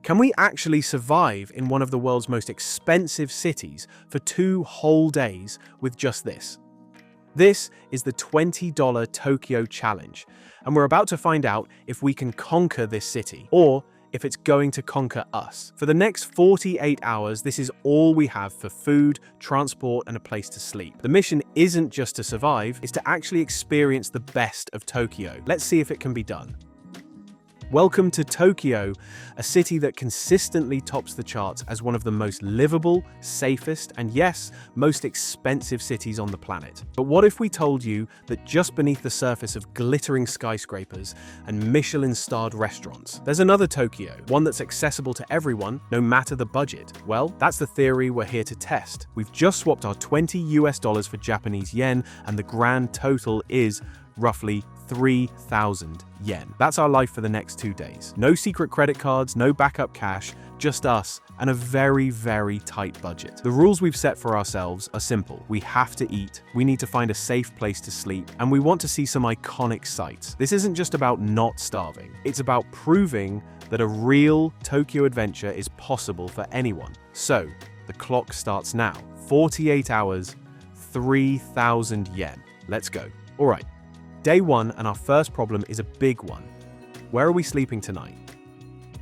Can we actually survive in one of the world's most expensive cities for 2 whole days with just this? This is the $20 Tokyo Challenge, and we're about to find out if we can conquer this city, or if it's going to conquer us. For the next 48 hours, this is all we have for food, transport, and a place to sleep. The mission isn't just to survive, it's to actually experience the best of Tokyo. Let's see if it can be done. Welcome to Tokyo, a city that consistently tops the charts as one of the most livable, safest, and yes, most expensive cities on the planet. But what if we told you that just beneath the surface of glittering skyscrapers and Michelin-starred restaurants, there's another Tokyo, one that's accessible to everyone, no matter the budget? Well, that's the theory we're here to test. We've just swapped our $20 for Japanese yen, and the grand total is roughly 3,000 yen. That's our life for the next 2 days. No secret credit cards, no backup cash, just us and a very, very tight budget. The rules we've set for ourselves are simple. We have to eat, we need to find a safe place to sleep, and we want to see some iconic sights. This isn't just about not starving. It's about proving that a real Tokyo adventure is possible for anyone. So, the clock starts now. 48 hours, 3,000 yen. Let's go. All right. Day 1, and our first problem is a big one. Where are we sleeping tonight?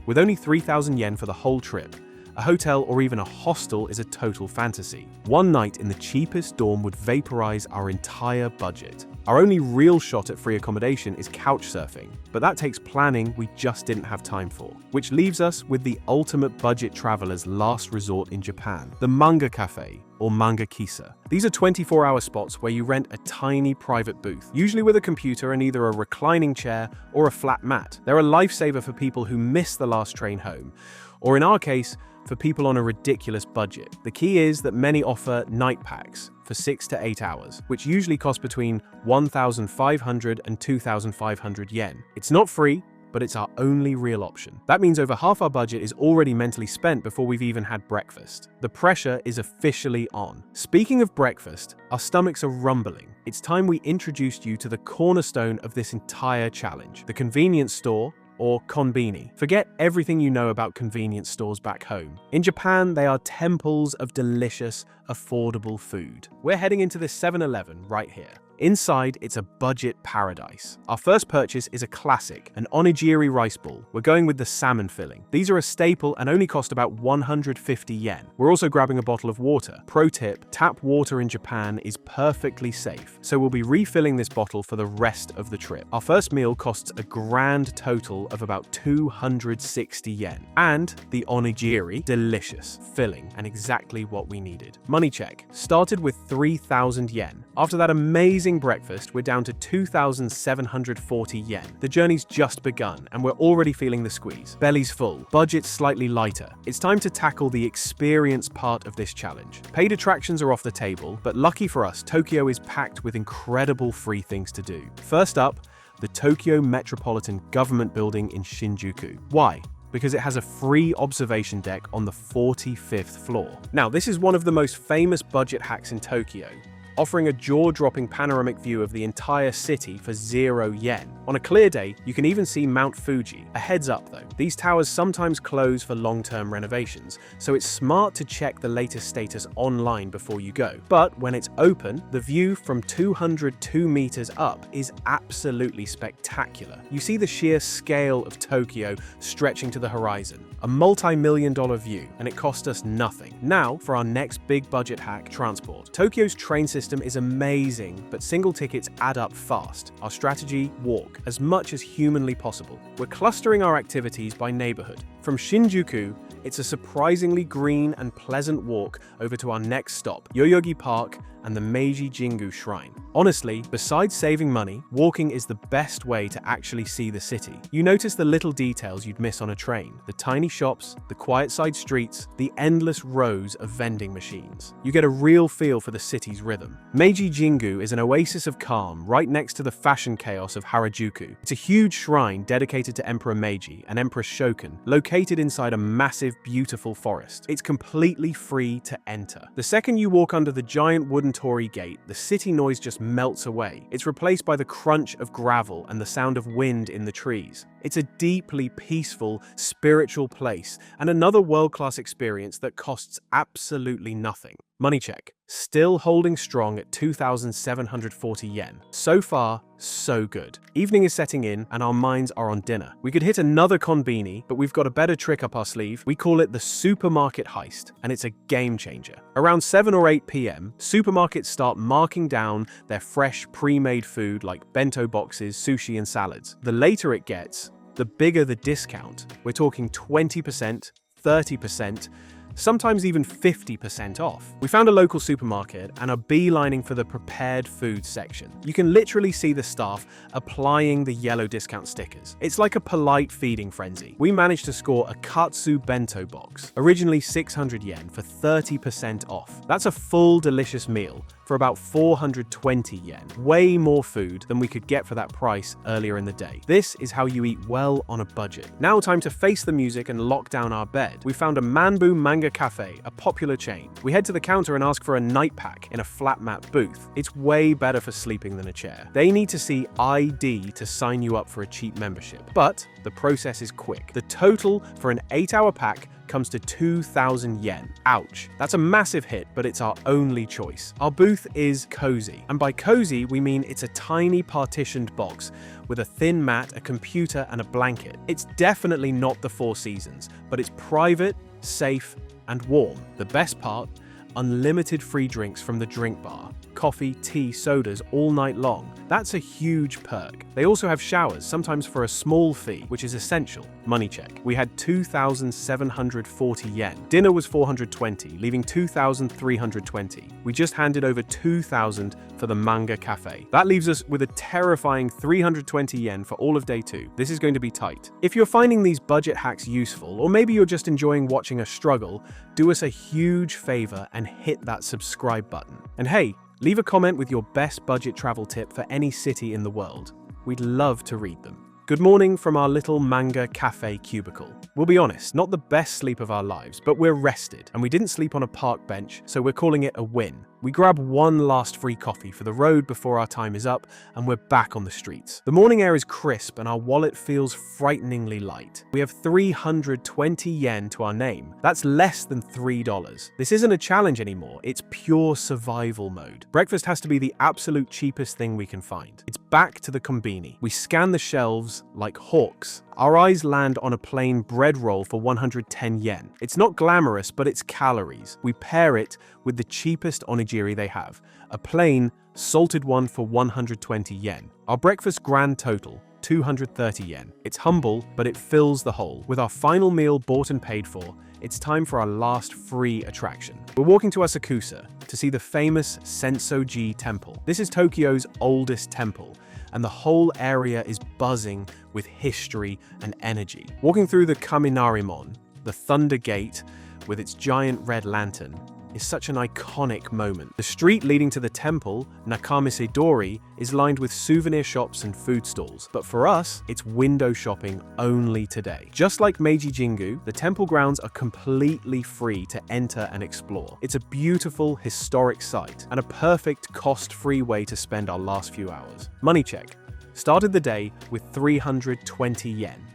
With only 3,000 yen for the whole trip, a hotel or even a hostel is a total fantasy. One night in the cheapest dorm would vaporize our entire budget. Our only real shot at free accommodation is couch surfing, but that takes planning we just didn't have time for. Which leaves us with the ultimate budget traveler's last resort in Japan, the manga cafe, or manga kisa. These are 24-hour spots where you rent a tiny private booth, usually with a computer and either a reclining chair or a flat mat. They're a lifesaver for people who miss the last train home, or in our case, for people on a ridiculous budget. The key is that many offer night packs for 6 to 8 hours, which usually cost between 1,500 and 2,500 yen. It's not free, but it's our only real option. That means over half our budget is already mentally spent before we've even had breakfast. The pressure is officially on. Speaking of breakfast, our stomachs are rumbling. It's time we introduced you to the cornerstone of this entire challenge, the convenience store, or konbini. Forget everything you know about convenience stores back home. In Japan, they are temples of delicious, affordable food. We're heading into this 7-Eleven right here. Inside, it's a budget paradise. Our first purchase is a classic, an onigiri rice ball. We're going with the salmon filling. These are a staple and only cost about 150 yen. We're also grabbing a bottle of water. Pro tip, tap water in Japan is perfectly safe, so we'll be refilling this bottle for the rest of the trip. Our first meal costs a grand total of about 260 yen. And the onigiri, delicious, filling, and exactly what we needed. Money check. Started with 3,000 yen. After that amazing breakfast, we're down to 2,740 yen. The journey's just begun, and we're already feeling the squeeze. Belly's full, budget's slightly lighter. It's time to tackle the experience part of this challenge. Paid attractions are off the table, but lucky for us, Tokyo is packed with incredible free things to do. First up, the Tokyo Metropolitan Government Building in Shinjuku. Why? Because it has a free observation deck on the 45th floor. Now, this is one of the most famous budget hacks in Tokyo, offering a jaw-dropping panoramic view of the entire city for 0 yen. On a clear day, you can even see Mount Fuji. A heads up though, these towers sometimes close for long-term renovations, so it's smart to check the latest status online before you go. But when it's open, the view from 202 meters up is absolutely spectacular. You see the sheer scale of Tokyo stretching to the horizon. A multi-million-dollar view, and it cost us nothing. Now, for our next big budget hack, transport. Tokyo's train system is amazing, but single tickets add up fast. Our strategy, walk as much as humanly possible. We're clustering our activities by neighborhood. From Shinjuku, it's a surprisingly green and pleasant walk over to our next stop, Yoyogi Park and the Meiji Jingu Shrine. Honestly, besides saving money, walking is the best way to actually see the city. You notice the little details you'd miss on a train, the tiny shops, the quiet side streets, the endless rows of vending machines. You get a real feel for the city's rhythm. Meiji Jingu is an oasis of calm right next to the fashion chaos of Harajuku. It's a huge shrine dedicated to Emperor Meiji and Empress Shokan, located inside a massive, beautiful forest. It's completely free to enter. The second you walk under the giant wooden golden Torii gate, the city noise just melts away. It's replaced by the crunch of gravel and the sound of wind in the trees. It's a deeply peaceful, spiritual place, and another world-class experience that costs absolutely nothing. Money check. Still holding strong at 2,740 yen. So far, so good. Evening is setting in and our minds are on dinner. We could hit another konbini, but we've got a better trick up our sleeve. We call it the supermarket heist, and it's a game changer. Around 7 or 8 p.m., supermarkets start marking down their fresh, pre-made food like bento boxes, sushi, and salads. The later it gets, the bigger the discount. We're talking 20%, 30%, sometimes even 50% off. We found a local supermarket and are beelining for the prepared food section. You can literally see the staff applying the yellow discount stickers. It's like a polite feeding frenzy. We managed to score a katsu bento box, originally 600 yen, for 30% off. That's a full delicious meal for about 420 yen. Way more food than we could get for that price earlier in the day. This is how you eat well on a budget. Now time to face the music and lock down our bed. We found a Manbu Manga Cafe, a popular chain. We head to the counter and ask for a night pack in a flat mat booth. It's way better for sleeping than a chair. They need to see ID to sign you up for a cheap membership. But the process is quick. The total for an 8-hour pack comes to 2,000 yen. Ouch. That's a massive hit, but it's our only choice. Our booth is cozy. And by cozy, we mean it's a tiny partitioned box with a thin mat, a computer, and a blanket. It's definitely not the Four Seasons, but it's private, safe, and warm. The best part, unlimited free drinks from the drink bar. Coffee, tea, sodas all night long. That's a huge perk. They also have showers, sometimes for a small fee, which is essential. Money check. We had 2,740 yen. Dinner was 420, leaving 2,320. We just handed over 2,000 for the manga cafe. That leaves us with a terrifying 320 yen for all of day 2. This is going to be tight. If you're finding these budget hacks useful, or maybe you're just enjoying watching us struggle, do us a huge favor and hit that subscribe button. And hey, leave a comment with your best budget travel tip for any city in the world. We'd love to read them. Good morning from our little manga cafe cubicle. We'll be honest, not the best sleep of our lives, but we're rested, and we didn't sleep on a park bench, so we're calling it a win. We grab one last free coffee for the road before our time is up, and we're back on the streets. The morning air is crisp, and our wallet feels frighteningly light. We have 320 yen to our name. That's less than $3. This isn't a challenge anymore, it's pure survival mode. Breakfast has to be the absolute cheapest thing we can find. It's back to the konbini. We scan the shelves like hawks. Our eyes land on a plain bread roll for 110 yen. It's not glamorous, but it's calories. We pair it with the cheapest onigiri they have, a plain, salted one for 120 yen. Our breakfast grand total, 230 yen. It's humble, but it fills the hole. With our final meal bought and paid for, it's time for our last free attraction. We're walking to Asakusa to see the famous Sensoji Temple. This is Tokyo's oldest temple, and the whole area is buzzing with history and energy. Walking through the Kaminarimon, the Thunder Gate, with its giant red lantern, is such an iconic moment. The street leading to the temple, Nakamisedori, is lined with souvenir shops and food stalls. But for us, it's window shopping only today. Just like Meiji Jingu, the temple grounds are completely free to enter and explore. It's a beautiful, historic site and a perfect cost-free way to spend our last few hours. Money check. Started the day with 320 yen.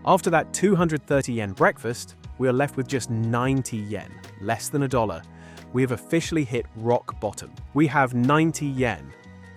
After that 230 yen breakfast, we are left with just 90 yen, less than $1. We have officially hit rock bottom. We have 90 yen.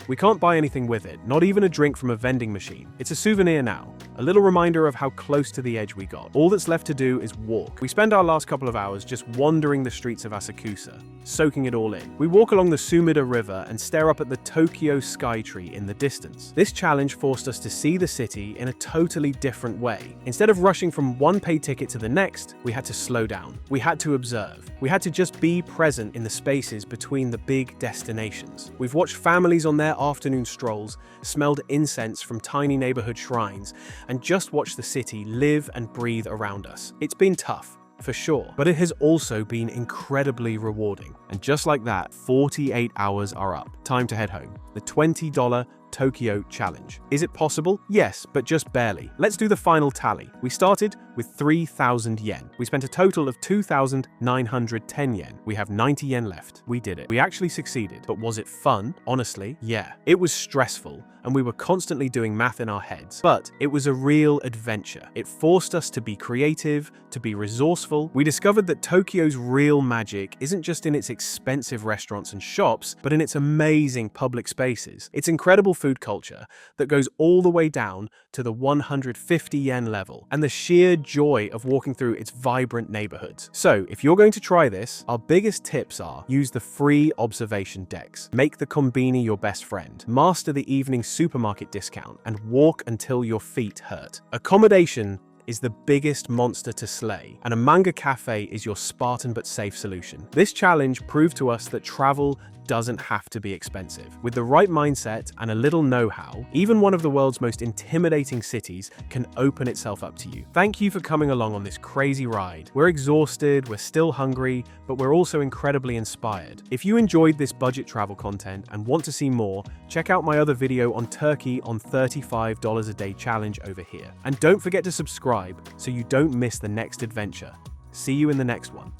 We can't buy anything with it, not even a drink from a vending machine. It's a souvenir now, a little reminder of how close to the edge we got. All that's left to do is walk. We spend our last couple of hours just wandering the streets of Asakusa, soaking it all in. We walk along the Sumida River and stare up at the Tokyo Skytree in the distance. This challenge forced us to see the city in a totally different way. Instead of rushing from one paid ticket to the next, we had to slow down. We had to observe. We had to just be present in the spaces between the big destinations. We've watched families on their afternoon strolls, smelled incense from tiny neighborhood shrines, and just watched the city live and breathe around us. It's been tough, for sure, but it has also been incredibly rewarding. And just like that, 48 hours are up. Time to head home. The $20 Tokyo challenge. Is it possible? Yes, but just barely. Let's do the final tally. We started with 3,000 yen. We spent a total of 2,910 yen. We have 90 yen left. We did it. We actually succeeded. But was it fun? Honestly, yeah. It was stressful, and we were constantly doing math in our heads. But it was a real adventure. It forced us to be creative, to be resourceful. We discovered that Tokyo's real magic isn't just in its expensive restaurants and shops, but in its amazing public spaces. Its incredible food culture that goes all the way down to the 150 yen level, and the sheer joy of walking through its vibrant neighborhoods. So, if you're going to try this, our biggest tips are: use the free observation decks, make the konbini your best friend, master the evening supermarket discount, and walk until your feet hurt. Accommodation is the biggest monster to slay, and a manga cafe is your Spartan but safe solution. This challenge proved to us that travel doesn't have to be expensive. With the right mindset and a little know-how, even one of the world's most intimidating cities can open itself up to you. Thank you for coming along on this crazy ride. We're exhausted, we're still hungry, but we're also incredibly inspired. If you enjoyed this budget travel content and want to see more, check out my other video on Turkey on $35 a day challenge over here. And don't forget to subscribe so you don't miss the next adventure. See you in the next one.